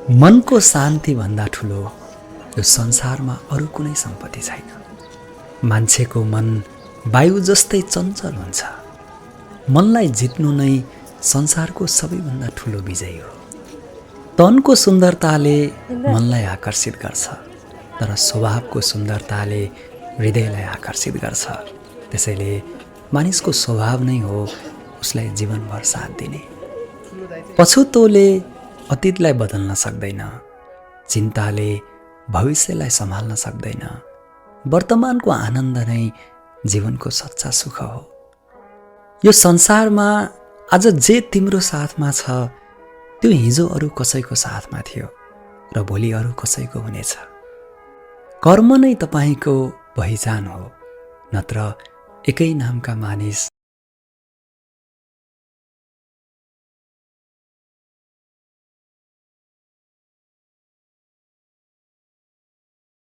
मनको शान्ति भन्दा ठुलो यो संसारमा अरू कुनै सम्पत्ति छैन। मान्छेको मन वायु जस्तै चञ्चल हुन्छ। मनलाई जित्नु नै संसारको सबैभन्दा ठुलो विजय हो। तनको सुन्दरताले मनलाई आकर्षित गर्छ, तर स्वभावको सुन्दरताले हृदयलाई आकर्षित गर्छ। त्यसैले मानिसको स्वभाव नै हो उसलाई जीवनभर साथ दिने। पछुतोले अतीतलाई बदल्न सक्दैन, चिन्ताले भविष्यलाई सम्हाल्न सक्दैन। वर्तमानको आनन्द नै जीवनको सच्चा सुख हो। यो संसारमा आज जे तिम्रो साथमा छ त्यो हिजो अरू कसैको साथमा थियो र भोलि अरू कसैको हुनेछ। कर्म नै तपाईको पहिचान हो, नत्र एकै नामका मानिस